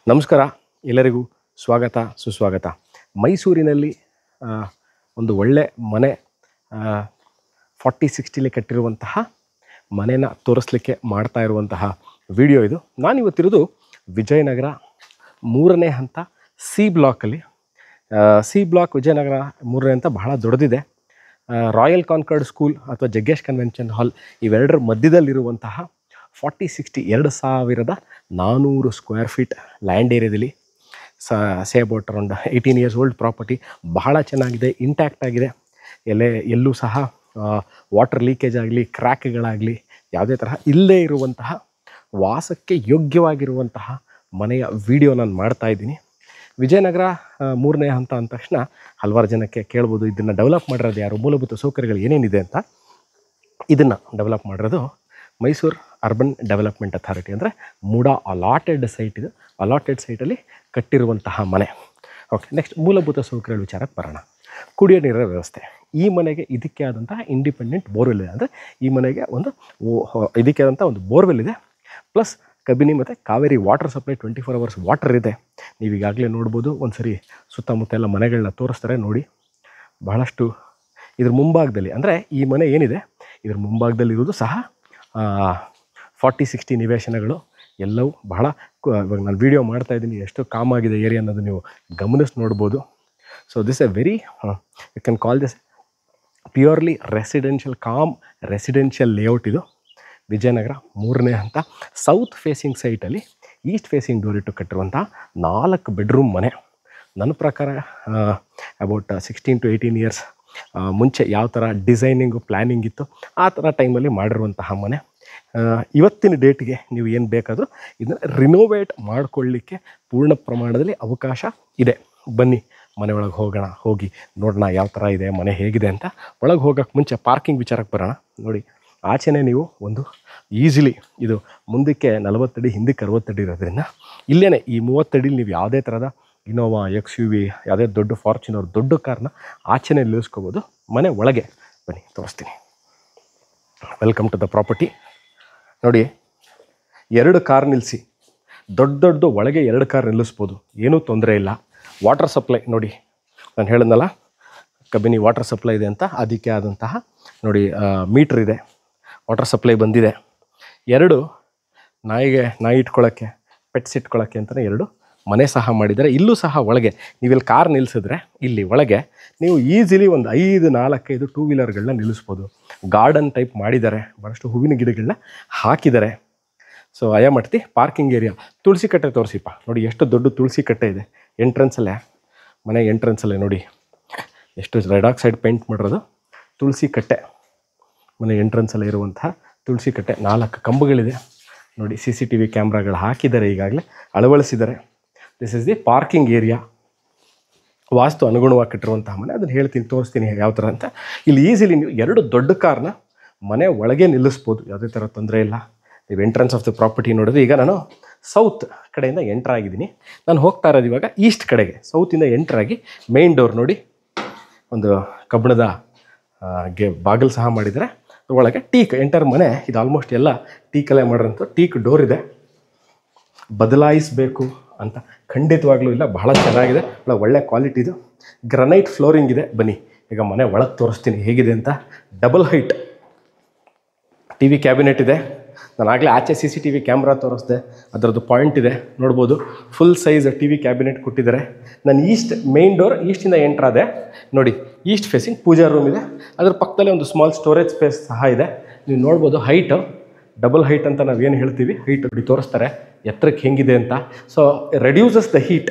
ನಮಸ್ಕಾರ, ಎಲ್ಲರಿಗೂ ಸ್ವಾಗತ ಸುಸ್ವಾಗತ. ಮೈಸೂರಿನಲ್ಲಿ ಒಂದು ಒಳ್ಳೆ ಮನೆ 40-60 ಕಟ್ಟಿರುವಂತಹ ಮನೆನ ತೋರಿಸ್ಲಿಕ್ಕೆ ಮಾಡ್ತಾ ಇರುವಂತಹ ವಿಡಿಯೋ ಇದು. ನಾನಿವತ್ತಿರೋದು ವಿಜಯನಗರ 3ನೇ ಹಂತ ಸಿ ಬ್ಲಾಕಲ್ಲಿ. ಸಿ ಬ್ಲಾಕ್ ವಿಜಯನಗರ 3ನೇ ಹಂತ ಬಹಳ ದೊಡ್ಡದಿದೆ. ರಾಯಲ್ ಕಾನ್ಕರ್ಡ್ ಸ್ಕೂಲ್ ಅಥವಾ ಜಗ್ಗೇಶ್ ಕನ್ವೆನ್ಷನ್ ಹಾಲ್ ಇವೆರಡರ ಮಧ್ಯದಲ್ಲಿರುವಂತಹ 40-60 2400 ಸ್ಕ್ವೇರ್ ಫೀಟ್ ಲ್ಯಾಂಡ್ ಏರಿಯಾದಲ್ಲಿ say about around 18 years old property. ಬಹಳ ಚೆನ್ನಾಗಿದೆ, ಇಂಟ್ಯಾಕ್ಟ್ ಆಗಿದೆ. ಎಲ್ಲೂ ಸಹ ವಾಟರ್ ಲೀಕೇಜ್ ಆಗಲಿ, ಕ್ರ್ಯಾಕ್ಗಳಾಗಲಿ ಯಾವುದೇ ತರಹ ಇಲ್ಲದೇ ಇರುವಂತಹ ವಾಸಕ್ಕೆ ಯೋಗ್ಯವಾಗಿರುವಂತಹ ಮನೆಯ ವಿಡಿಯೋ ನಾನು ಮಾಡ್ತಾಯಿದ್ದೀನಿ. ವಿಜಯನಗರ 3ನೇ ಹಂತ ಅಂದ ತಕ್ಷಣ ಹಲವಾರು ಜನಕ್ಕೆ ಕೇಳ್ಬೋದು, ಇದನ್ನು ಡೆವಲಪ್ ಮಾಡಿರೋದು ಯಾರು, ಮೂಲಭೂತ ಸೌಕರ್ಯಗಳು ಏನೇನಿದೆ ಅಂತ. ಇದನ್ನು ಡೆವಲಪ್ ಮಾಡಿರೋದು ಮೈಸೂರು ಅರ್ಬನ್ ಡೆವಲಪ್ಮೆಂಟ್ ಅಥಾರಿಟಿ, ಅಂದರೆ ಮೂಡಾ ಅಲಾಟೆಡ್ ಸೈಟ್. ಇದು ಅಲಾಟೆಡ್ ಸೈಟಲ್ಲಿ ಕಟ್ಟಿರುವಂತಹ ಮನೆ. ಓಕೆ, ನೆಕ್ಸ್ಟ್ ಮೂಲಭೂತ ಸೌಕರ್ಯಗಳ ವಿಚಾರಕ್ಕೆ ಬರೋಣ. ಕುಡಿಯೋ ನೀರಿನ ವ್ಯವಸ್ಥೆ. ಈ ಮನೆಗೆ ಇದಕ್ಕೆ ಆದಂತಹ ಇಂಡಿಪೆಂಡೆಂಟ್ ಬೋರ್ವೆಲ್ ಇದೆ. ಅಂದರೆ ಈ ಮನೆಗೆ ಇದಕ್ಕೆ ಆದಂಥ ಒಂದು ಬೋರ್ವೆಲ್ ಇದೆ, ಪ್ಲಸ್ ಕಬಿನಿ ಮತ್ತು Kaveri water supply 24 hours water ಇದೆ. ನೀವು ಈಗಾಗಲೇ ನೋಡ್ಬೋದು, ಒಂದು ಸರಿ ಸುತ್ತಮುತ್ತ ಎಲ್ಲ ಮನೆಗಳನ್ನ ತೋರಿಸ್ತಾರೆ ನೋಡಿ. ಬಹಳಷ್ಟು ಇದ್ರ ಮುಂಭಾಗದಲ್ಲಿ, ಅಂದರೆ ಈ ಮನೆ ಏನಿದೆ ಇದ್ರ ಮುಂಭಾಗದಲ್ಲಿರೋದು ಸಹ 40-60 ನಿವೇಶನಗಳು ಎಲ್ಲವೂ ಬಹಳ ಇವಾಗ ನಾನು ವೀಡಿಯೋ ಮಾಡ್ತಾಯಿದ್ದೀನಿ, ಎಷ್ಟು ಕಾಮ್ ಆಗಿದೆ ಏರಿಯಾ ಅನ್ನೋದು ನೀವು ಗಮನಿಸಿ ನೋಡ್ಬೋದು. So this a very you can call this purely residential, calm residential layout. ಇದು ವಿಜಯನಗರ 3ನೇ ಹಂತ ಸೌತ್ ಫೇಸಿಂಗ್ ಸೈಟಲ್ಲಿ ಈಸ್ಟ್ ಫೇಸಿಂಗ್ ಡೋರ್ ಇಟ್ಟು ಕಟ್ಟಿರುವಂಥ 4 ಬೆಡ್ರೂಮ್ ಮನೆ. ನನ್ನ ಪ್ರಕಾರ ಅಬೌಟ್ 16 to 18 ಇಯರ್ಸ್ ಮುಂಚೆ ಯಾವ ಥರ ಡಿಸೈನಿಂಗು ಪ್ಲ್ಯಾನಿಂಗ್ ಇತ್ತು ಆ ಥರ ಟೈಮಲ್ಲಿ ಮಾಡಿರುವಂತಹ ಮನೆ. ಇವತ್ತಿನ ಡೇಟ್ಗೆ ನೀವು ಏನು ಬೇಕಾದರೂ ಇದನ್ನು ರಿನೋವೇಟ್ ಮಾಡಿಕೊಳ್ಳಿಕ್ಕೆ ಪೂರ್ಣ ಪ್ರಮಾಣದಲ್ಲಿ ಅವಕಾಶ ಇದೆ. ಬನ್ನಿ ಮನೆ ಒಳಗೆ ಹೋಗೋಣ, ಹೋಗಿ ನೋಡೋಣ ಯಾವ ಥರ ಇದೆ ಮನೆ, ಹೇಗಿದೆ ಅಂತ. ಒಳಗೆ ಹೋಗೋಕ್ಕೆ ಮುಂಚೆ ಪಾರ್ಕಿಂಗ್ ವಿಚಾರಕ್ಕೆ ಬರೋಣ. ನೋಡಿ, ಆಚೆನೇ ನೀವು ಒಂದು ಈಸಿಲಿ, ಇದು ಮುಂದಕ್ಕೆ 40 ಅಡಿ, ಹಿಂದಕ್ಕೆ 60 ಅಡಿ ಇರೋದ್ರಿಂದ ಇಲ್ಲೇ ಈ 30 ಅಡಿಲಿ ನೀವು ಯಾವುದೇ ಥರದ ಇನೋವಾ, XUV, ಯಾವುದೇ ದೊಡ್ಡ ಫಾರ್ಚುನರ್, ದೊಡ್ಡ ಕಾರ್ನ ಆಚೆನೇ ನಿಲ್ಲಿಸ್ಕೋಬೋದು. ಮನೆ ಒಳಗೆ ಬನ್ನಿ ತೋರಿಸ್ತೀನಿ. Welcome to the property. ನೋಡಿ, 2 ಕಾರ್ ನಿಲ್ಲಿಸಿ, ದೊಡ್ಡದು ಒಳಗೆ 2 ಕಾರ್ ನಿಲ್ಲಿಸ್ಬೋದು, ಏನೂ ತೊಂದರೆ ಇಲ್ಲ. ವಾಟರ್ ಸಪ್ಲೈ ನೋಡಿ, ನಾನು ಹೇಳಿದ್ನಲ್ಲ ಕಬಿನಿ ವಾಟರ್ ಸಪ್ಲೈ ಇದೆ ಅಂತ, ಅದಕ್ಕೆ ಆದಂತಹ ನೋಡಿ ಮೀಟ್ರ್ ಇದೆ, ವಾಟರ್ ಸಪ್ಲೈ ಬಂದಿದೆ. 2 ನಾಯಿ ಇಟ್ಕೊಳ್ಳೋಕ್ಕೆ, ಪೆಟ್ಸ್ ಇಟ್ಕೊಳ್ಳೋಕ್ಕೆ ಅಂತಲೇ 2 ಮನೆ ಸಹ ಮಾಡಿದ್ದಾರೆ. ಇಲ್ಲೂ ಸಹ ಒಳಗೆ ನೀವಿಲ್ಲಿ ಕಾರ್ ನಿಲ್ಲಿಸಿದ್ರೆ ಇಲ್ಲಿ ಒಳಗೆ ನೀವು ಈಸಿಲಿ ಒಂದು 5-4-5 ಟೂ ವೀಲರ್ಗಳನ್ನ ನಿಲ್ಲಿಸ್ಬೋದು. ಗಾರ್ಡನ್ ಟೈಪ್ ಮಾಡಿದ್ದಾರೆ, ಭಾಳಷ್ಟು ಹೂವಿನ ಗಿಡಗಳನ್ನ ಹಾಕಿದ್ದಾರೆ. ಸೊ ಅಯ್ಯಮಟ್ಟಿ ಪಾರ್ಕಿಂಗ್ ಏರಿಯಾ. ತುಳಸಿ ಕಟ್ಟೆ ತೋರಿಸಿಪ್ಪ, ನೋಡಿ ಎಷ್ಟು ದೊಡ್ಡ ತುಳಸಿ ಕಟ್ಟೆ ಇದೆ ಎಂಟ್ರೆನ್ಸಲ್ಲೇ, ಮನೆ ಎಂಟ್ರೆನ್ಸಲ್ಲೇ ನೋಡಿ ಎಷ್ಟು ರೆಡ್ ಆಕ್ಸೈಡ್ ಪೇಂಟ್ ಮಾಡಿರೋದು ತುಳಸಿ ಕಟ್ಟೆ. ಮನೆ ಎಂಟ್ರೆನ್ಸಲ್ಲೇ ಇರುವಂತಹ ತುಳಸಿ ಕಟ್ಟೆ. 4 ಕಂಬಗಳಿದೆ ನೋಡಿ, CCTV ಕ್ಯಾಮ್ರಾಗಳು ಹಾಕಿದ್ದಾರೆ, ಈಗಾಗಲೇ ಅಳವಡಿಸಿದ್ದಾರೆ. This is the parking area. Vastu ಅನುಗುಣವಾಗಿ ಕಟ್ಟಿರುವಂತಹ ಮನೆ, ಅದನ್ನು ಹೇಳ್ತೀನಿ, ತೋರಿಸ್ತೀನಿ ಯಾವ ಥರ ಅಂತ. ಇಲ್ಲಿ ಈಸಿಲಿ ನೀವು 2 ದೊಡ್ಡ ಕಾರ್ನ ಮನೆ ಒಳಗೆ ನಿಲ್ಲಿಸ್ಬೋದು, ಯಾವುದೇ ಥರ ತೊಂದರೆ ಇಲ್ಲ. ನೀವು ಎಂಟ್ರೆನ್ಸ್ ಆಫ್ ದ ಪ್ರಾಪರ್ಟಿ ನೋಡಿದ್ರೆ, ಈಗ ನಾನು ಸೌತ್ ಕಡೆಯಿಂದ ಎಂಟ್ರ್ ಆಗಿದ್ದೀನಿ. ನಾನು ಹೋಗ್ತಾ ಇರೋದು ಇವಾಗ ಈಸ್ಟ್ ಕಡೆಗೆ. ಸೌತಿಂದ ಎಂಟ್ರಾಗಿ ಮೇನ್ ಡೋರ್ ನೋಡಿ, ಒಂದು ಕಬ್ಬಿಣದ ಬಾಗಿಲು ಸಹ ಮಾಡಿದರೆ. ಒಳಗೆ ಟೀಕ್ ಎಂಟರ್ ಮನೆ. ಇದು ಆಲ್ಮೋಸ್ಟ್ ಎಲ್ಲ ಟೀಕಲ್ಲೇ ಮಾಡಿರೋಂಥ ಟೀಕ್ ಡೋರ್ ಇದೆ. ಬದಲಾಯಿಸಬೇಕು ಅಂತ ಖಂಡಿತವಾಗ್ಲೂ ಇಲ್ಲ, ಬಹಳ ಚೆನ್ನಾಗಿದೆ, ಒಳ್ಳೆ ಕ್ವಾಲಿಟಿದು. ಗ್ರನೈಟ್ ಫ್ಲೋರಿಂಗ್ ಇದೆ. ಬನ್ನಿ ಈಗ ಮನೆ ಒಳಗೆ ತೋರಿಸ್ತೀನಿ ಹೇಗಿದೆ ಅಂತ. ಡಬಲ್ ಹೈಟ್ TV ಕ್ಯಾಬಿನೆಟ್ ಇದೆ. ನಾನು ಆಗಲೇ ಆಚೆ CCTV ಕ್ಯಾಮ್ರಾ ತೋರಿಸ್ದೆ, ಅದರದ್ದು ಪಾಯಿಂಟ್ ಇದೆ ನೋಡ್ಬೋದು. ಫುಲ್ ಸೈಜ್ TV ಕ್ಯಾಬಿನೆಟ್ ಕೊಟ್ಟಿದ್ದಾರೆ. ನಾನು ಈಸ್ಟ್ ಮೇನ್ ಡೋರ್ ಈಸ್ಟಿಂದ ಎಂಟ್ರಾದೆ ನೋಡಿ, ಈಸ್ಟ್ ಫೇಸಿಂಗ್ ಪೂಜಾ ರೂಮ್ ಇದೆ. ಅದ್ರ ಪಕ್ಕದಲ್ಲೇ ಒಂದು ಸ್ಮಾಲ್ ಸ್ಟೋರೇಜ್ ಸ್ಪೇಸ್ ಸಹ ಇದೆ. ನೀವು ನೋಡ್ಬೋದು ಹೈಟು, ಡಬಲ್ ಹೈಟ್ ಅಂತ ನಾವೇನು ಹೇಳ್ತೀವಿ, ಹೈಟ್ ನೋಡಿ ತೋರಿಸ್ತಾರೆ ಎತ್ತರಕ್ಕೆ ಹೆಂಗಿದೆ ಅಂತ. So reduces the heat.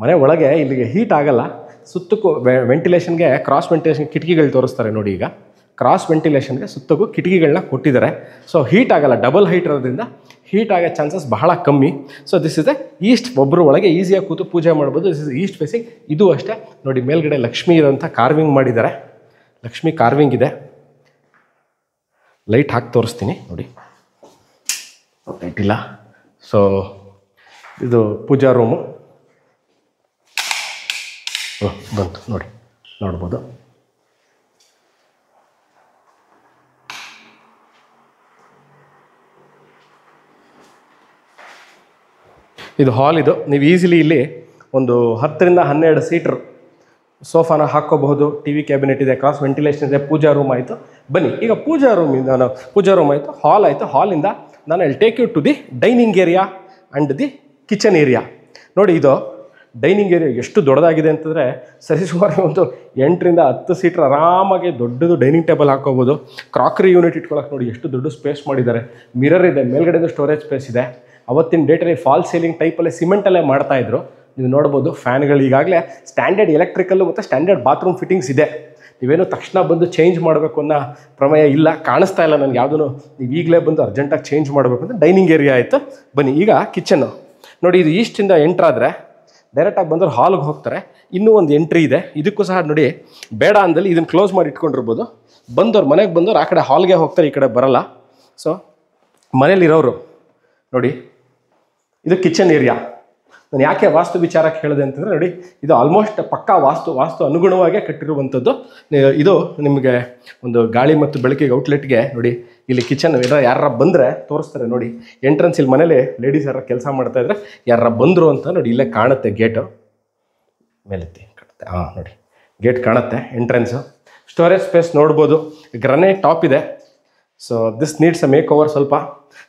ಮನೆ ಒಳಗೆ ಇಲ್ಲಿಗೆ ಹೀಟ್ ಆಗಲ್ಲ. ಸುತ್ತಕ್ಕೂ ವೆಂಟಿಲೇಷನ್ಗೆ, ಕ್ರಾಸ್ ವೆಂಟಿಲೇಷನ್ ಕಿಟಕಿಗಳು ತೋರಿಸ್ತಾರೆ ನೋಡಿ. ಈಗ ಕ್ರಾಸ್ ವೆಂಟಿಲೇಷನ್ಗೆ ಸುತ್ತಕ್ಕೂ ಕಿಟಕಿಗಳನ್ನ ಕೊಟ್ಟಿದ್ದಾರೆ. ಸೊ ಹೀಟ್ ಆಗಲ್ಲ, ಡಬಲ್ ಹೈಟ್ ಇರೋದ್ರಿಂದ ಹೀಟ್ ಆಗೋ ಚಾನ್ಸಸ್ ಬಹಳ ಕಮ್ಮಿ. So this is A East. ಒಬ್ಬರು ಒಳಗೆ ಈಸಿಯಾಗಿ ಕೂತು ಪೂಜೆ ಮಾಡ್ಬೋದು. This is East facing. ಇದು ಅಷ್ಟೇ ನೋಡಿ, ಮೇಲ್ಗಡೆ ಲಕ್ಷ್ಮಿ ಇರೋಂಥ ಕಾರ್ವಿಂಗ್ ಮಾಡಿದ್ದಾರೆ, ಲಕ್ಷ್ಮಿ ಕಾರ್ವಿಂಗ್ ಇದೆ. ಲೈಟ್ ಹಾಕಿ ತೋರಿಸ್ತೀನಿ ನೋಡಿ, ಲೈಟ್ ಇಲ್ಲ. ಸೊ ಇದು ಪೂಜಾ ರೂಮು ಬಂತು ನೋಡಿ, ನೋಡ್ಬೋದು. ಇದು ಹಾಲ್. ಇದು ನೀವು ಈಸಿಲಿ ಇಲ್ಲಿ ಒಂದು 10 ರಿಂದ 12 ಸೀಟರ್ ಸೋಫಾನ ಹಾಕ್ಕೋಬಹುದು. ಟಿ ವಿ ಕ್ಯಾಬಿನೆಟ್ ಇದೆ, ಕ್ರಾಸ್ ವೆಂಟಿಲೇಷನ್ ಇದೆ, ಪೂಜಾ ರೂಮ್ ಆಯಿತು. ಬನ್ನಿ ಈಗ ಪೂಜಾ ರೂಮ್ ಆಯಿತು, ಹಾಲ್ ಆಯಿತು. ಹಾಲಿಂದ ನಾನು I take you to the dining area and the kitchen area. ನೋಡಿ ಇದು ಡೈನಿಂಗ್ ಏರಿಯಾ ಎಷ್ಟು ದೊಡ್ಡದಾಗಿದೆ ಅಂತಂದರೆ ಸರಿಸುಮಾರು ಒಂದು 8 ರಿಂದ 10 ಸೀಟರ್ ಆರಾಮಾಗಿ ದೊಡ್ಡದು ಡೈನಿಂಗ್ ಟೇಬಲ್ ಹಾಕೋಬೋದು. ಕ್ರಾಕರಿ ಯೂನಿಟ್ ಇಟ್ಕೊಳ್ಳೋಕೆ ನೋಡಿ ಎಷ್ಟು ದೊಡ್ಡ ಸ್ಪೇಸ್ ಮಾಡಿದ್ದಾರೆ. ಮಿರರ್ ಇದೆ, ಮೇಲ್ಗಡೆದು ಸ್ಟೋರೇಜ್ ಸ್ಪೇಸ್ ಇದೆ. ಅವತ್ತಿನ ಡೇಟಲ್ಲಿ ಫಾಲ್ ಸೀಲಿಂಗ್ ಟೈಪಲ್ಲೇ ಸಿಮೆಂಟಲ್ಲೇ ಮಾಡ್ತಾಯಿದ್ರು. ನೀವು ನೋಡ್ಬೋದು ಫ್ಯಾನ್ಗಳು ಈಗಾಗಲೇ ಸ್ಟ್ಯಾಂಡರ್ಡ್ ಎಲೆಕ್ಟ್ರಿಕಲ್ಲು ಮತ್ತು ಸ್ಟ್ಯಾಂಡರ್ಡ್ ಬಾತ್ರೂಮ್ ಫಿಟ್ಟಿಂಗ್ಸ್ ಇದೆ. ನೀವೇನು ತಕ್ಷಣ ಬಂದು ಚೇಂಜ್ ಮಾಡಬೇಕು ಅನ್ನೋ ಪ್ರಮೇಯ ಇಲ್ಲ, ಕಾಣಿಸ್ತಾ ಇಲ್ಲ ನನಗೆ ಯಾವುದೂ. ನೀವು ಈಗಲೇ ಬಂದು ಅರ್ಜೆಂಟಾಗಿ ಚೇಂಜ್ ಮಾಡಬೇಕು ಅಂತ ಡೈನಿಂಗ್ ಏರಿಯಾ ಆಯಿತು. ಬನ್ನಿ ಈಗ ಕಿಚನ್ನು ನೋಡಿ. ಇದು ಈಸ್ಟಿಂದ ಎಂಟ್ರಾದರೆ ಡೈರೆಕ್ಟಾಗಿ ಬಂದರೆ ಹಾಲ್ಗೆ ಹೋಗ್ತಾರೆ. ಇನ್ನೂ ಒಂದು ಎಂಟ್ರಿ ಇದೆ, ಇದಕ್ಕೂ ಸಹ ನೋಡಿ ಬೇಡ ಅಂದಲ್ಲಿ ಇದನ್ನು ಕ್ಲೋಸ್ ಮಾಡಿ ಇಟ್ಕೊಂಡಿರ್ಬೋದು. ಬಂದವ್ರು ಮನೆಗೆ ಬಂದವ್ರು ಆ ಕಡೆ ಹಾಲ್ಗೆ ಹೋಗ್ತಾರೆ, ಈ ಕಡೆ ಬರಲ್ಲ. ಸೊ ಮನೇಲಿರೋರು ನೋಡಿ, ಇದು ಕಿಚನ್ ಏರಿಯಾ. ನಾನು ಯಾಕೆ ವಾಸ್ತು ವಿಚಾರಕ್ಕೆ ಹೇಳಿದೆ ಅಂತಂದರೆ ನೋಡಿ, ಇದು ಆಲ್ಮೋಸ್ಟ್ ಪಕ್ಕಾ ವಾಸ್ತು ಅನುಗುಣವಾಗೇ ಕಟ್ಟಿರುವಂಥದ್ದು. ಇದು ನಿಮಗೆ ಒಂದು ಗಾಳಿ ಮತ್ತು ಬೆಳಕಿಗೆ ಔಟ್ಲೆಟ್ಗೆ ನೋಡಿ, ಇಲ್ಲಿ ಕಿಚನ್ ಯಾರ ಬಂದರೆ ತೋರಿಸ್ತಾರೆ ನೋಡಿ. ಎಂಟ್ರೆನ್ಸ್ ಇಲ್ಲಿ ಮನೇಲಿ ಲೇಡೀಸ್ ಯಾರ ಕೆಲಸ ಮಾಡ್ತಾಯಿದ್ರೆ ಯಾರ ಬಂದರು ಅಂತ ನೋಡಿ ಇಲ್ಲೇ ಕಾಣುತ್ತೆ ಗೇಟು ಮೇಲೆತ್ತಿ ಕಾಣುತ್ತೆ. ನೋಡಿ ಗೇಟ್ ಕಾಣುತ್ತೆ, ಎಂಟ್ರೆನ್ಸು. ಸ್ಟೋರೇಜ್ ಸ್ಪೇಸ್ ನೋಡ್ಬೋದು, ಗ್ರನೇಟ್ ಟಾಪ್ ಇದೆ. So this needs a make over. ಸ್ವಲ್ಪ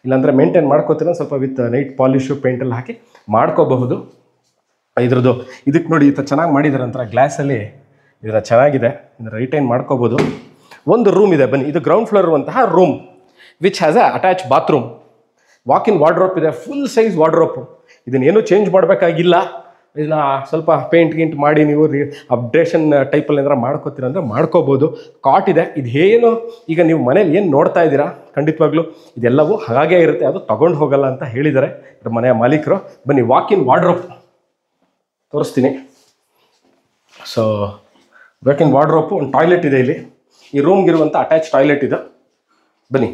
ಇಲ್ಲಾಂದರೆ ಮೇಂಟೈನ್ ಮಾಡ್ಕೋತೀರ ಸ್ವಲ್ಪ ವಿತ್ ನೈಟ್ ಪಾಲಿಶು ಪೇಂಟೆಲ್ಲ ಹಾಕಿ ಮಾಡ್ಕೋಬಹುದು. ಇದ್ರದ್ದು ಇದಕ್ಕೆ ನೋಡಿ ಇದು ಚೆನ್ನಾಗಿ ಮಾಡಿದ್ದಾರೆ ಅಂತಾರೆ ಗ್ಲಾಸಲ್ಲಿ, ಇದರ ಚೆನ್ನಾಗಿದೆ, ಇದನ್ನು ರಿಟೈನ್ ಮಾಡ್ಕೋಬೋದು. ಒಂದು ರೂಮ್ ಇದೆ ಬನ್ನಿ, ಇದು ಗ್ರೌಂಡ್ ಫ್ಲೋರ್ ಇರುವಂತಹ room which has a attach bathroom. Walk-in wardrobe ಇದೆ, ಫುಲ್ ಸೈಜ್ ವಾರ್ಡ್ರೋಪು. ಇದನ್ನೇನು ಚೇಂಜ್ ಮಾಡಬೇಕಾಗಿಲ್ಲ. ಇದನ್ನ ಸ್ವಲ್ಪ ಪೇಂಟ್ ಮಾಡಿ ನೀವು ಅಪ್ಡೇಷನ್ ಟೈಪಲ್ಲಿ ಏನಾರ ಮಾಡ್ಕೋತೀರ ಅಂದರೆ ಮಾಡ್ಕೋಬೋದು. ಕಾಟ್ ಇದೆ. ಇದು ಏನು ಈಗ ನೀವು ಮನೇಲಿ ಏನು ನೋಡ್ತಾ ಇದ್ದೀರಾ ಖಂಡಿತವಾಗ್ಲೂ ಇದೆಲ್ಲವೂ ಹಾಗೇ ಇರುತ್ತೆ, ಅದು ತೊಗೊಂಡು ಹೋಗಲ್ಲ ಅಂತ ಹೇಳಿದ್ದಾರೆ ಇದ್ರ ಮನೆಯ ಮಾಲೀಕರು. ಬನ್ನಿ ವಾಕಿನ್ ವಾರ್ಡ್ರೋಪ್ ತೋರಿಸ್ತೀನಿ. ಸೊ ವಾಕಿನ್ ವಾರ್ಡ್ರೋಪು, ಒಂದು ಟಾಯ್ಲೆಟ್ ಇದೆ ಇಲ್ಲಿ. ಈ ರೂಮ್ಗಿರುವಂಥ ಅಟ್ಯಾಚ್ ಟಾಯ್ಲೆಟ್ ಇದೆ. ಬನ್ನಿ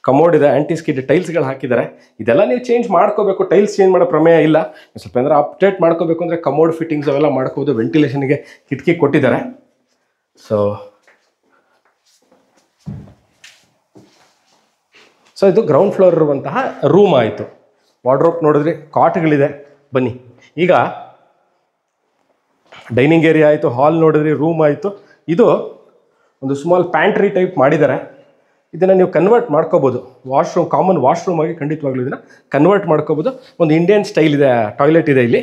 ಕಮೋಡ್ ಇದೆ, ಆ್ಯಂಟಿ ಸ್ಕಿಡ್ ಟೈಲ್ಸ್ಗಳು ಹಾಕಿದ್ದಾರೆ. ಇದೆಲ್ಲ ನೀವು ಚೇಂಜ್ ಮಾಡ್ಕೋಬೇಕು, ಟೈಲ್ಸ್ ಚೇಂಜ್ ಮಾಡೋ ಪ್ರಮೇಯ ಇಲ್ಲ. ಸ್ವಲ್ಪ ಏನಾರ ಅಪ್ಡೇಟ್ ಮಾಡ್ಕೋಬೇಕು ಅಂದರೆ ಕಮೋಡ್ ಫಿಟ್ಟಿಂಗ್ಸ್ ಅವೆಲ್ಲ ಮಾಡ್ಕೋಬೋದು. ವೆಂಟಿಲೇಷನ್ಗೆ ಕಿಟಕಿ ಕೊಟ್ಟಿದ್ದಾರೆ. ಸೊ ಇದು ಗ್ರೌಂಡ್ ಫ್ಲೋರ್ ಇರುವಂತಹ ರೂಮ್ ಆಯಿತು. ವಾರ್ಡ್ರೋಪ್ ನೋಡಿದ್ರಿ, ಕಾಟ್ಗಳಿದೆ. ಬನ್ನಿ ಈಗ ಡೈನಿಂಗ್ ಏರಿಯಾ ಆಯಿತು, ಹಾಲ್ ನೋಡಿದ್ರಿ, ರೂಮ್ ಆಯಿತು. ಇದು ಒಂದು ಸ್ಮಾಲ್ ಪ್ಯಾಂಟ್ರಿ ಟೈಪ್ ಮಾಡಿದ್ದಾರೆ. ಇದನ್ನು ನೀವು ಕನ್ವರ್ಟ್ ಮಾಡ್ಕೋಬೋದು, ವಾಶ್ರೂಮ್, ಕಾಮನ್ ವಾಶ್ರೂಮ್ ಆಗಿ ಖಂಡಿತವಾಗ್ಲೂ ಇದನ್ನು ಕನ್ವರ್ಟ್ ಮಾಡ್ಕೋಬೋದು. ಒಂದು ಇಂಡಿಯನ್ ಸ್ಟೈಲ್ ಇದೆ ಟಾಯ್ಲೆಟ್ ಇದೆ ಇಲ್ಲಿ,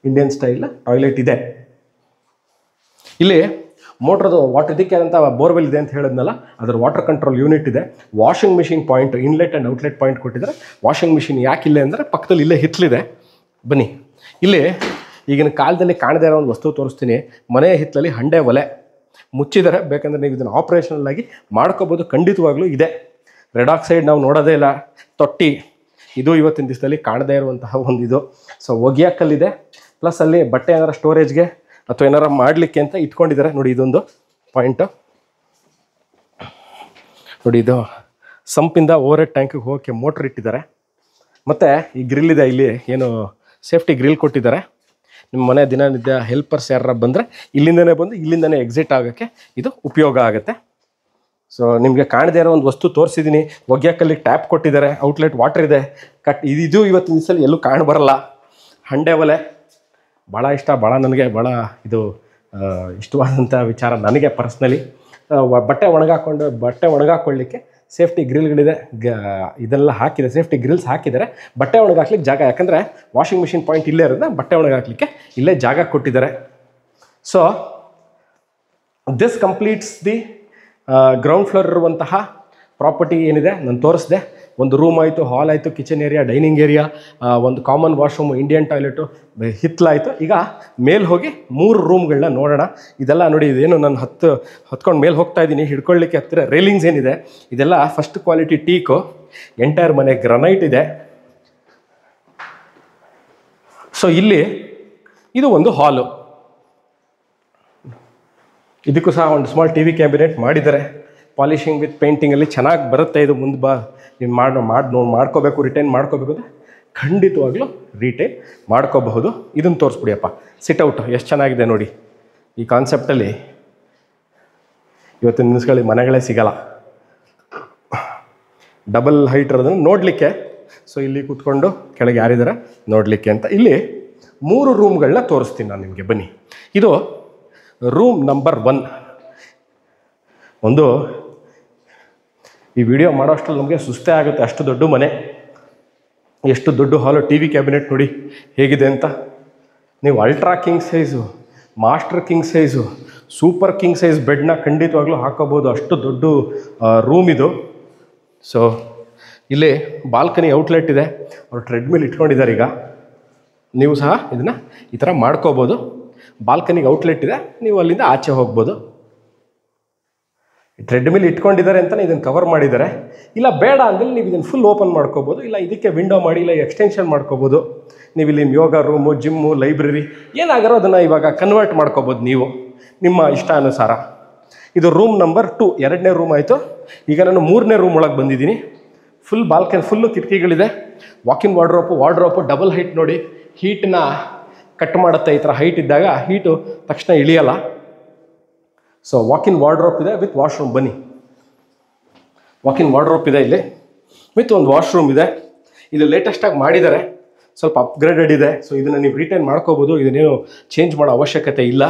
ಇಂಡಿಯನ್ ಸ್ಟೈಲ್ ಟಾಯ್ಲೆಟ್ ಇದೆ. ಇಲ್ಲಿ ಮೋಟ್ರದು ವಾಟರ್ ಇದಕ್ಕೆ ಅಂತ ಬೋರ್ವೆಲ್ ಇದೆ ಅಂತ ಹೇಳಿದ್ನಲ್ಲ, ಅದರ ವಾಟರ್ ಕಂಟ್ರೋಲ್ ಯೂನಿಟ್ ಇದೆ. Washing machine point, inlet and outlet point ಕೊಟ್ಟಿದ್ದಾರೆ. ವಾಷಿಂಗ್ ಮಿಷಿನ್ ಯಾಕಿಲ್ಲ ಅಂದರೆ ಪಕ್ಕದಲ್ಲಿ ಇಲ್ಲೇ ಹಿತ್ತಲಿದೆ. ಬನ್ನಿ ಇಲ್ಲಿ ಈಗಿನ ಕಾಲದಲ್ಲಿ ಕಾಣದೇ ಇರೋ ಒಂದು ವಸ್ತು ತೋರಿಸ್ತೀನಿ. ಮನೆಯ ಹಿತ್ತಲಲ್ಲಿ ಹಂಡೆ ಒಲೆ ಮುಚ್ಚಿದ್ದಾರೆ. ಬೇಕಂದರೆ ನೀವು ಇದನ್ನು ಆಪ್ರೇಷನಲ್ ಆಗಿ ಮಾಡ್ಕೋಬೋದು, ಖಂಡಿತವಾಗ್ಲೂ ಇದೆ. ರೆಡ್ ಆಕ್ಸೈಡ್ ನಾವು ನೋಡೋದೇ ಇಲ್ಲ. ತೊಟ್ಟಿ ಇದು ಇವತ್ತಿನ ದಿವಸದಲ್ಲಿ ಕಾಣದೇ ಇರುವಂತಹ ಒಂದು ಇದು. ಸೊ ಒಗಿಯಾಕಲ್ಲಿದೆ, ಪ್ಲಸ್ ಅಲ್ಲಿ ಬಟ್ಟೆ ಏನಾರ ಸ್ಟೋರೇಜ್ಗೆ ಅಥವಾ ಏನಾರ ಮಾಡಲಿಕ್ಕೆ ಅಂತ ಇಟ್ಕೊಂಡಿದ್ದಾರೆ. ನೋಡಿ ಇದೊಂದು ಪಾಯಿಂಟು ನೋಡಿ, ಇದು ಸಂಪಿಂದ ಓವರ್ ಹೆಡ್ ಟ್ಯಾಂಕಿಗೆ ಹೋಗೋಕ್ಕೆ ಮೋಟ್ರ್ ಇಟ್ಟಿದ್ದಾರೆ. ಮತ್ತು ಈ ಗ್ರಿಲ್ ಇದೆ, ಇಲ್ಲಿ ಏನು ಸೇಫ್ಟಿ ಗ್ರಿಲ್ ಕೊಟ್ಟಿದ್ದಾರೆ. ನಿಮ್ಮ ಮನೆ ದಿನನಿತ್ಯ ಹೆಲ್ಪರ್ಸ್ ಯಾರ ಬಂದರೆ ಇಲ್ಲಿಂದನೇ ಬಂದು ಇಲ್ಲಿಂದನೇ ಎಕ್ಸಿಟ್ ಆಗೋಕ್ಕೆ ಇದು ಉಪಯೋಗ ಆಗುತ್ತೆ. ಸೊ ನಿಮಗೆ ಕಾಣದೇ ಇರೋ ಒಂದು ವಸ್ತು ತೋರಿಸಿದ್ದೀನಿ. ಒಗ್ಯಾಕಲ್ಲಿ ಟ್ಯಾಪ್ ಕೊಟ್ಟಿದ್ದಾರೆ, ಔಟ್ಲೆಟ್ ವಾಟರ್ ಇದೆ. ಇದು ಇವತ್ತಿನ ದಿವಸದಲ್ಲಿ ಎಲ್ಲೂ ಕಾಣಬರಲ್ಲ. ಹಂಡೆ ಒಲೆ ಭಾಳ ಇಷ್ಟ, ನನಗೆ ಭಾಳ ಇದು ಇಷ್ಟವಾದಂಥ ವಿಚಾರ ನನಗೆ ಪರ್ಸ್ನಲಿ. ಬಟ್ಟೆ ಒಣಗಾಕೊಳ್ಳಿಕ್ಕೆ ಸೇಫ್ಟಿ ಗ್ರಿಲ್ಗಳಿದೆ, ಇದೆಲ್ಲ ಹಾಕಿದೆ, ಸೇಫ್ಟಿ ಗ್ರಿಲ್ಸ್ ಹಾಕಿದ್ದಾರೆ. ಬಟ್ಟೆ ಒಣಗಾಕ್ಲಿಕ್ಕೆ ಜಾಗ, ಯಾಕಂದರೆ ವಾಷಿಂಗ್ ಮಿಷಿನ್ ಪಾಯಿಂಟ್ ಇಲ್ಲೇ ಇರೋದ್ರಿಂದ ಬಟ್ಟೆ ಒಣಗಾಕ್ಲಿಕ್ಕೆ ಇಲ್ಲೇ ಜಾಗ ಕೊಟ್ಟಿದ್ದಾರೆ. So this completes the ground floor ಇರುವಂತಹ ಪ್ರಾಪರ್ಟಿ ಏನಿದೆ ನಾನು ತೋರಿಸಿದೆ. ಒಂದು ರೂಮ್ ಆಯಿತು, ಹಾಲ್ ಆಯಿತು, ಕಿಚನ್ ಏರಿಯಾ, ಡೈನಿಂಗ್ ಏರಿಯಾ, ಒಂದು ಕಾಮನ್ ವಾಶ್ರೂಮು, ಇಂಡಿಯನ್ ಟಾಯ್ಲೆಟು, ಹಿತ್ತಲಾಯಿತು. ಈಗ ಮೇಲೆ ಹೋಗಿ 3 ರೂಮ್ಗಳನ್ನ ನೋಡೋಣ. ಇದೆಲ್ಲ ನೋಡಿ, ಇದೇನು ನಾನು ಹತ್ಕೊಂಡು ಮೇಲೆ ಹೋಗ್ತಾ ಇದ್ದೀನಿ. ಹಿಡ್ಕೊಳ್ಳಿಕ್ಕೆ ಹತ್ತಿರ ರೇಲಿಂಗ್ಸ್ ಏನಿದೆ ಇದೆಲ್ಲ ಫಸ್ಟ್ ಕ್ವಾಲಿಟಿ ಟೀಕು. ಎಂಟೈರ್ ಮನೆ ಗ್ರನೈಟ್ ಇದೆ. ಸೊ ಇಲ್ಲಿ ಇದು ಒಂದು ಹಾಲು. ಇದಕ್ಕೂ ಸಹ ಒಂದು ಸ್ಮಾಲ್ ಟಿ ವಿ ಕ್ಯಾಬಿನೆಟ್ ಮಾಡಿದ್ದಾರೆ. ಪಾಲಿಷಿಂಗ್ ವಿತ್ ಪೇಂಟಿಂಗಲ್ಲಿ ಚೆನ್ನಾಗಿ ಬರುತ್ತೆ. ಇದು ಮುಂದೆ ನೀವು ಮಾಡ್ಕೋಬೇಕು, ರಿಟೈನ್ ಮಾಡ್ಕೋಬೇಕು ಅಂದರೆ ಖಂಡಿತವಾಗ್ಲೂ ರಿಟೈನ್ ಮಾಡ್ಕೋಬಹುದು. ಇದನ್ನು ತೋರಿಸ್ಬಿಡಿಯಪ್ಪ, ಸಿಟ್ಔಟ್ ಎಷ್ಟು ಚೆನ್ನಾಗಿದೆ ನೋಡಿ. ಈ ಕಾನ್ಸೆಪ್ಟಲ್ಲಿ ಇವತ್ತಿನ ದಿವಸಗಳಲ್ಲಿ ಮನೆಗಳೇ ಸಿಗಲ್ಲ. ಡಬಲ್ ಹೈಟ್ ಇರೋದನ್ನು ನೋಡಲಿಕ್ಕೆ ಸೊ ಇಲ್ಲಿ ಕೂತ್ಕೊಂಡು ಕೆಳಗೆ ಯಾರಿದ್ದಾರೆ ನೋಡಲಿಕ್ಕೆ ಅಂತ. ಇಲ್ಲಿ 3 ರೂಮ್ಗಳನ್ನ ತೋರಿಸ್ತೀನಿ ನಾನು ನಿಮಗೆ, ಬನ್ನಿ. ಇದು ರೂಮ್ ನಂಬರ್ 1. ಒಂದು ಈ ವಿಡಿಯೋ ಮಾಡೋ ಅಷ್ಟರಲ್ಲಿ ನಮಗೆ ಸುಸ್ತೇ ಆಗುತ್ತೆ, ಅಷ್ಟು ದೊಡ್ಡ ಮನೆ, ಎಷ್ಟು ದೊಡ್ಡ ಹಾಲು, ಟಿ ವಿ ಕ್ಯಾಬಿನೆಟ್ ನೋಡಿ ಹೇಗಿದೆ ಅಂತ. ನೀವು ultra king size, master king size, super king size ಬೆಡ್ನ ಖಂಡಿತವಾಗ್ಲೂ ಹಾಕೋಬೋದು, ಅಷ್ಟು ದೊಡ್ಡ ರೂಮ್ ಇದು. ಸೊ ಇಲ್ಲಿ ಬಾಲ್ಕನಿ ಔಟ್ಲೆಟ್ ಇದೆ, ಅವರು ಟ್ರೆಡ್ಮಿಲ್ ಇಟ್ಕೊಂಡಿದ್ದಾರೆ. ಈಗ ನೀವು ಸಹ ಇದನ್ನು ಈ ಥರ ಮಾಡ್ಕೋಬೋದು. ಬಾಲ್ಕನಿಗೆ ಔಟ್ಲೆಟ್ ಇದೆ, ನೀವು ಅಲ್ಲಿಂದ ಆಚೆ ಹೋಗ್ಬೋದು. ಟ್ರೆಡ್ಮಿಲ್ ಇಟ್ಕೊಂಡಿದ್ದಾರೆ ಅಂತಲೇ ಇದನ್ನು ಕವರ್ ಮಾಡಿದ್ದಾರೆ. ಇಲ್ಲ ಬೇಡ ಅಂದರೆ ನೀವು ಇದನ್ನು ಫುಲ್ ಓಪನ್ ಮಾಡ್ಕೋಬೋದು, ಇಲ್ಲ ಇದಕ್ಕೆ ವಿಂಡೋ ಮಾಡಿ, ಇಲ್ಲ ಎಕ್ಸ್ಟೆನ್ಷನ್ ಮಾಡ್ಕೋಬೋದು. ನೀವು ಇಲ್ಲಿ ಯೋಗ ರೂಮು, ಜಿಮ್ಮು, ಲೈಬ್ರರಿ ಏನಾಗಾರೋ ಅದನ್ನು ಇವಾಗ ಕನ್ವರ್ಟ್ ಮಾಡ್ಕೋಬೋದು ನೀವು ನಿಮ್ಮ ಇಷ್ಟಾನುಸಾರ. ಇದು ರೂಮ್ ನಂಬರ್ 2, 2ನೇ ರೂಮ್ ಆಯಿತು. ಈಗ ನಾನು 3ನೇ ರೂಮ್ ಒಳಗೆ ಬಂದಿದ್ದೀನಿ. ಫುಲ್ ಬಾಲ್ಕನಿ, ಫುಲ್ಲು ಕಿಟಕಿಗಳಿದೆ. ವಾಕಿನ್ ವಾರ್ಡ್ರೋಪು ಡಬಲ್ ಹೈಟ್ ನೋಡಿ, ಹೀಟನ್ನ ಕಟ್ ಮಾಡುತ್ತೆ. ಈ ಥರ ಹೈಟ್ ಇದ್ದಾಗ ಹೀಟು ತಕ್ಷಣ ಇಳಿಯಲ್ಲ. ಸೊ ವಾಕಿನ್ ವಾರ್ಡ್ರೋಪ್ ಇದೆ ವಿತ್ ವಾಶ್ರೂಮ್. ಬನ್ನಿ, ವಾಕಿನ್ ವಾರ್ಡ್ರೋಪ್ ಇದೆ ಇಲ್ಲಿ ವಿತ್ ಒಂದು ವಾಶ್ರೂಮ್ ಇದೆ. ಇದು ಲೇಟೆಸ್ಟಾಗಿ ಮಾಡಿದ್ದಾರೆ, ಸ್ವಲ್ಪ ಅಪ್ಗ್ರೇಡೆಡ್ ಇದೆ. ಸೊ ಇದನ್ನು ನೀವು ರಿಟೈನ್ ಮಾಡ್ಕೋಬೋದು, ಇದನ್ನೇನು ಚೇಂಜ್ ಮಾಡೋ ಅವಶ್ಯಕತೆ ಇಲ್ಲ.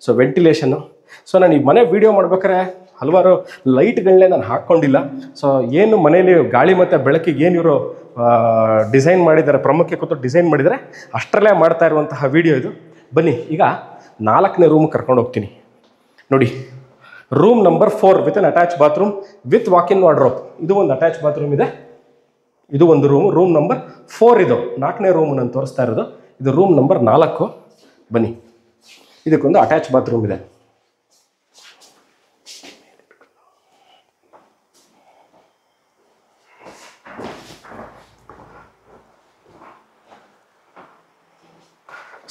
ಸೊ ವೆಂಟಿಲೇಷನ್ನು. ಸೊ ನಾನು ಈ ಮನೆ ವೀಡಿಯೋ ಮಾಡ್ಬೇಕಾದ್ರೆ ಹಲವಾರು ಲೈಟ್ಗಳನ್ನೇ ನಾನು ಹಾಕ್ಕೊಂಡಿಲ್ಲ. ಸೊ ಏನು ಮನೇಲಿ ಗಾಳಿ ಮತ್ತು ಬೆಳಕಿಗೆ ಏನು ಇವರು ಡಿಸೈನ್ ಮಾಡಿದ್ದಾರೆ, ಪ್ರಮುಖ ಕೂತು ಡಿಸೈನ್ ಮಾಡಿದ್ದಾರೆ, ಅಷ್ಟರಲ್ಲೇ ಮಾಡ್ತಾ ಇರುವಂತಹ ವೀಡಿಯೋ ಇದು. ಬನ್ನಿ, ಈಗ 4ನೇ ರೂಮ್ ಕರ್ಕೊಂಡು ಹೋಗ್ತೀನಿ. ನೋಡಿ, room number 4 with an attach bathroom with walk-in wardrobe. ಇದು ಒಂದು ಅಟ್ಯಾಚ್ ಬಾತ್ರೂಮ್ ಇದೆ. ಇದು ಒಂದು ರೂಮ್ ನಂಬರ್ 4 ಇದು. 4ನೇ ರೂಮ್ ನಾನು ತೋರಿಸ್ತಾ ಇರೋದು. ಇದು ರೂಮ್ ನಂಬರ್ 4. ಬನ್ನಿ, ಇದಕ್ಕೊಂದು ಅಟ್ಯಾಚ್ ಬಾತ್ರೂಮ್ ಇದೆ.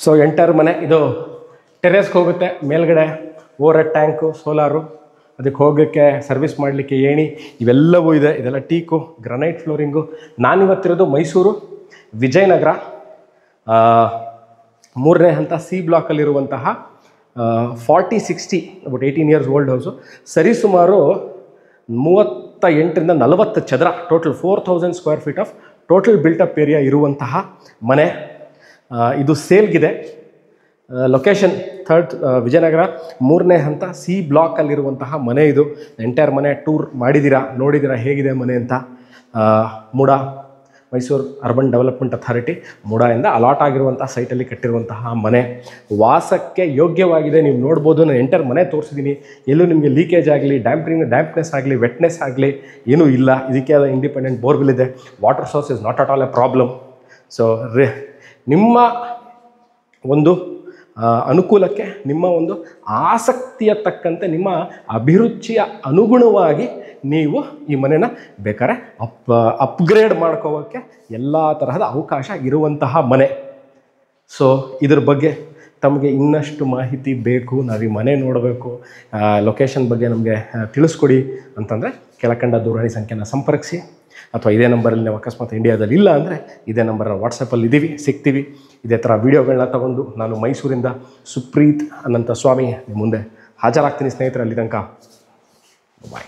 ಸೊ ಎಂಟರ್ ಮನೆ. ಇದು ಟೆರೇಸ್ಗೆ ಹೋಗುತ್ತೆ, ಮೇಲ್ಗಡೆ ಓವರ್ ಹೆಡ್ ಟ್ಯಾಂಕು, ಸೋಲಾರು, ಅದಕ್ಕೆ ಹೋಗೋಕ್ಕೆ ಸರ್ವಿಸ್ ಮಾಡಲಿಕ್ಕೆ ಏಣಿ ಇವೆಲ್ಲವೂ ಇದೆ. ಇದೆಲ್ಲ ಟೀಕು, ಗ್ರನೈಟ್ ಫ್ಲೋರಿಂಗು. ನಾನಿವತ್ತಿರೋದು ಮೈಸೂರು ವಿಜಯನಗರ 3ನೇ ಹಂತ ಸಿ ಬ್ಲಾಕಲ್ಲಿರುವಂತಹ 4060 ಅಬೌಟ್ 18 ಇಯರ್ಸ್ ಓಲ್ಡ್ ಹೌಸು. ಸರಿಸುಮಾರು 38ರಿಂದ 40 ಚದರ, total 4000 square feet of total built up area ಇರುವಂತಹ ಮನೆ. ಇದು ಸೇಲ್ಗಿದೆ. ಲೊಕೇಶನ್ 3rd ವಿಜಯನಗರ 3ನೇ ಹಂತ ಸಿ ಬ್ಲಾಕಲ್ಲಿರುವಂತಹ ಮನೆ ಇದು. ಎಂಟೈರ್ ಮನೆ ಟೂರ್ ಮಾಡಿದ್ದೀರಾ, ನೋಡಿದ್ದೀರಾ ಹೇಗಿದೆ ಮನೆ ಅಂತ. MUDA, Mysuru urban development authority ಮುಡಾಯಿಂದ ಅಲಾಟ್ ಆಗಿರುವಂಥ ಸೈಟಲ್ಲಿ ಕಟ್ಟಿರುವಂತಹ ಮನೆ. ವಾಸಕ್ಕೆ ಯೋಗ್ಯವಾಗಿದೆ. ನೀವು ನೋಡ್ಬೋದು, ನಾನು ಎಂಟರ್ ಮನೆ ತೋರಿಸಿದ್ದೀನಿ. ಎಲ್ಲೂ ನಿಮಗೆ ಲೀಕೇಜ್ ಆಗಲಿ, ಡ್ಯಾಂಪ್ನೆಸ್ ಆಗಲಿ, ವೆಟ್ನೆಸ್ ಆಗಲಿ ಏನೂ ಇಲ್ಲ. ಇದಕ್ಕೆ ಆದ ಇಂಡಿಪೆಂಡೆಂಟ್ ಬೋರ್ವೆಲ್ ಇದೆ. Water source is not at all A problem. So ನಿಮ್ಮ ಒಂದು ಅನುಕೂಲಕ್ಕೆ, ನಿಮ್ಮ ಒಂದು ಆಸಕ್ತಿಯ ತಕ್ಕಂತೆ, ನಿಮ್ಮ ಅಭಿರುಚಿಯ ಅನುಗುಣವಾಗಿ ನೀವು ಈ ಮನೆನ ಬೇಕಾದ್ರೆ ಅಪ್ಗ್ರೇಡ್ ಮಾಡ್ಕೋೋಕ್ಕೆ ಎಲ್ಲ ತರಹದ ಅವಕಾಶ ಇರುವಂತಹ ಮನೆ. ಸೊ ಇದ್ರ ಬಗ್ಗೆ ತಮಗೆ ಇನ್ನಷ್ಟು ಮಾಹಿತಿ ಬೇಕು, ನಾವು ಈ ಮನೆ ನೋಡಬೇಕು, ಲೊಕೇಶನ್ ಬಗ್ಗೆ ನಮಗೆ ತಿಳಿಸ್ಕೊಡಿ ಅಂತಂದರೆ ಕೆಳಕಂಡ ದೂರವಾಣಿ ಸಂಖ್ಯೆನ ಸಂಪರ್ಕಿಸಿ. ಅಥವಾ ಇದೇ ನಂಬರಲ್ಲಿ ನೀವು ಅಕಸ್ಮಾತ್ ಇಂಡಿಯಾದಲ್ಲಿ ಇಲ್ಲ ಅಂದರೆ ಇದೇ ನಂಬರ್ನ ವಾಟ್ಸಪ್ಪಲ್ಲಿ ಇದ್ದೀವಿ, ಸಿಗ್ತೀವಿ. ಇದೇ ಥರ ವೀಡಿಯೋಗಳನ್ನ ತಗೊಂಡು ನಾನು ಮೈಸೂರಿಂದ ಸುಪ್ರೀತ್ ಅನಂತ ಸ್ವಾಮಿ ನಿಮ್ಮ ಮುಂದೆ ಹಾಜರಾಗ್ತೀನಿ ಸ್ನೇಹಿತರೆ. ಅಲ್ಲಿ ತನಕ ಬಾಯ್.